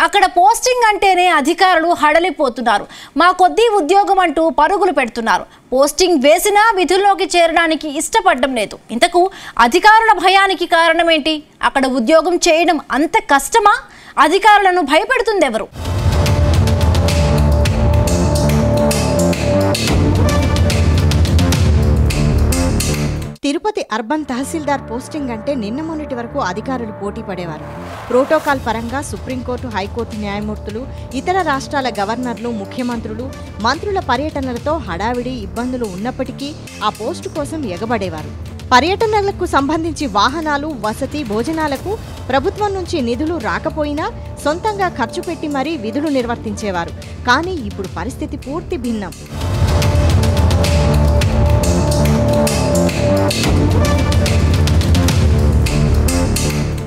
అక్కడ పోస్టింగ్ అంటేనే అధికారులు హడలిపోతున్నారు. మా కొద్ది ఉద్యోగం అంటూ పరుగులు పెడుతున్నారు. పోస్టింగ్ వేసినా విధుల్లోకి చేరడానికి ఇష్టపడడం లేదు. ఇంతకు అధికారుల భయానికి కారణం ఏంటి? అక్కడ ఉద్యోగం చేయడం అంత కష్టమా? అధికారులను భయపెడుతుందెవరు? తిరుపతి అర్బన్ తహసీల్దార్ పోస్టింగ్ అంటే నిన్న మొన్నటి వరకు అధికారులు పోటీ పడేవారు. ప్రోటోకాల్ పరంగా సుప్రీంకోర్టు, హైకోర్టు న్యాయమూర్తులు, ఇతర రాష్ట్రాల గవర్నర్లు, ముఖ్యమంత్రులు, మంత్రుల పర్యటనలతో హడావిడి ఇబ్బందులు ఉన్నప్పటికీ ఆ పోస్టు కోసం ఎగబడేవారు. పర్యటనలకు సంబంధించి వాహనాలు, వసతి, భోజనాలకు ప్రభుత్వం నుంచి నిధులు రాకపోయినా సొంతంగా ఖర్చు పెట్టి మరీ విధులు నిర్వర్తించేవారు. కానీ ఇప్పుడు పరిస్థితి పూర్తి భిన్నం.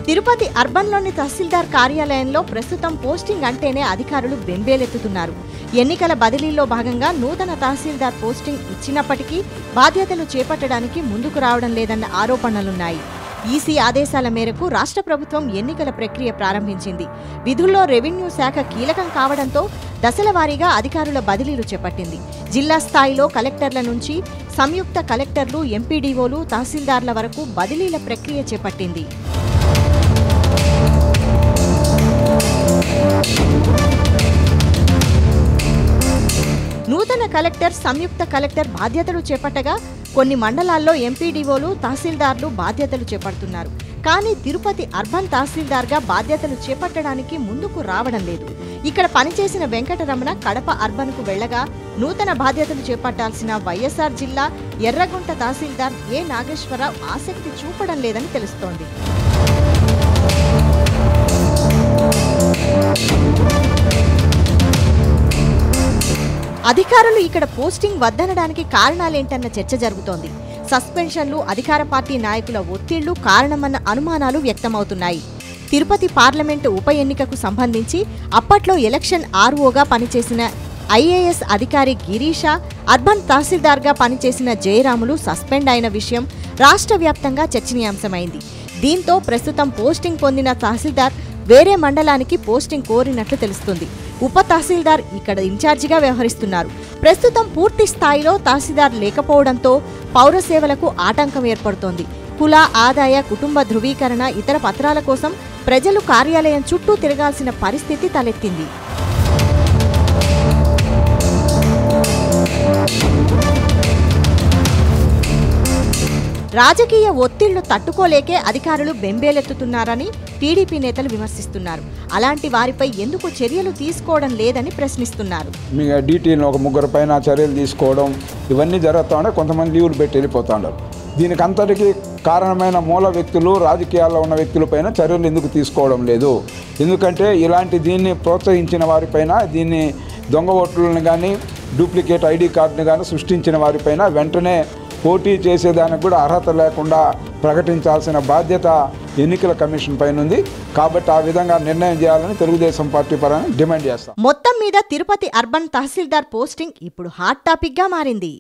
తిరుపతి అర్బన్లోని తహసీల్దార్ కార్యాలయంలో ప్రస్తుతం పోస్టింగ్ అంటేనే అధికారులు బెంబేలెత్తుతున్నారు. ఎన్నికల బదిలీలో భాగంగా నూతన తహసీల్దార్ పోస్టింగ్ ఇచ్చినప్పటికీ బాధ్యతలు చేపట్టడానికి ముందుకు రావడం లేదన్న ఆరోపణలున్నాయి. ఈసీ ఆదేశాల మేరకు రాష్ట్ర ప్రభుత్వం ఎన్నికల ప్రక్రియ ప్రారంభించింది. విధుల్లో రెవెన్యూ శాఖ కీలకం కావడంతో దశల వారీగా అధికారుల బదిలీలు చేపట్టింది. జిల్లా స్థాయిలో కలెక్టర్ల నుంచి సంయుక్త కలెక్టర్లు, ఎంపీడీఓలు, తహసీల్దార్ల వరకు బదిలీల ప్రక్రియ చేపట్టింది. నూతన కలెక్టర్, సంయుక్త కలెక్టర్ బాధ్యతలు చేపట్టగా కొన్ని మండలాల్లో ఎంపీడీఓలు, తహసీల్దార్లు బాధ్యతలు చేపడుతున్నారు. కానీ తిరుపతి అర్బన్ తహసీల్దార్గా బాధ్యతలు చేపట్టడానికి ముందుకు రావడం లేదు. ఇక్కడ పనిచేసిన వెంకటరమణ కడప అర్బన్కు వెళ్లగా నూతన బాధ్యతలు చేపట్టాల్సిన వైఎస్ఆర్ జిల్లా ఎర్రగుంట తహసీల్దార్ ఏ నాగేశ్వరరావు ఆసక్తి చూపడం లేదని తెలుస్తోంది. అధికారులు ఇక్కడ పోస్టింగ్ వద్దనడానికి కారణాలేంటన్న చర్చ జరుగుతోంది. సస్పెన్షన్లు, అధికార పార్టీ నాయకుల ఒత్తిళ్లు కారణమన్న అనుమానాలు వ్యక్తమవుతున్నాయి. తిరుపతి పార్లమెంటు ఉప ఎన్నికకు సంబంధించి అప్పట్లో ఎలక్షన్ ఆర్ఓగా పనిచేసిన ఐఏఎస్ అధికారి గిరీష, అర్బన్ తహసీల్దార్గా పనిచేసిన జయరాములు సస్పెండ్ అయిన విషయం రాష్ట్ర వ్యాప్తంగా చర్చనీయాంశమైంది. దీంతో ప్రస్తుతం పోస్టింగ్ పొందిన తహసీల్దార్ వేరే మండలానికి పోస్టింగ్ కోరినట్లు తెలుస్తుంది. ఉప తహసీల్దార్ ఇక్కడ ఇన్ఛార్జిగా వ్యవహరిస్తున్నారు. ప్రస్తుతం పూర్తి స్థాయిలో తహసీల్దార్ లేకపోవడంతో పౌర సేవలకు ఆటంకం ఏర్పడుతోంది. కుల, ఆదాయ, కుటుంబ ధృవీకరణ, ఇతర పత్రాల కోసం ప్రజలు కార్యాలయం చుట్టూ తిరగాల్సిన పరిస్థితి తలెత్తింది. రాజకీయ ఒత్తిళ్లు తట్టుకోలేకే అధికారులు బెంబేలెత్తుతున్నారని టీడీపీ నేతలు విమర్శిస్తున్నారు. అలాంటి వారిపై ఎందుకు చర్యలు తీసుకోవడం లేదని ప్రశ్నిస్తున్నారు. డీటీని ఒక ముగ్గురు పైన చర్యలు తీసుకోవడం ఇవన్నీ జరుగుతూ ఉంటే కొంతమంది లీవులు పెట్టి వెళ్ళిపోతూ ఉన్నారు. దీనికి అంతటికీ కారణమైన మూల వ్యక్తులు, రాజకీయాల్లో ఉన్న వ్యక్తులపైన చర్యలు ఎందుకు తీసుకోవడం లేదు? ఎందుకంటే ఇలాంటి దీన్ని ప్రోత్సహించిన వారిపైన, దీన్ని దొంగ ఓట్లను కానీ, డూప్లికేట్ ఐడి కార్డుని కానీ సృష్టించిన వారిపైన వెంటనే పోటీ చేసేదానికి కూడా అర్హత లేకుండా ప్రకటించాల్సిన బాధ్యత ఎన్నికల కమిషన్ పైన ఉంది. కాబట్టి ఆ విధంగా నిర్ణయం చేయాలని తెలుగుదేశం పార్టీ పరంగా డిమాండ్ చేస్తాం. మొత్తం మీద తిరుపతి అర్బన్ తహసీల్దార్ పోస్టింగ్ ఇప్పుడు హాట్ టాపిక్ గా మారింది.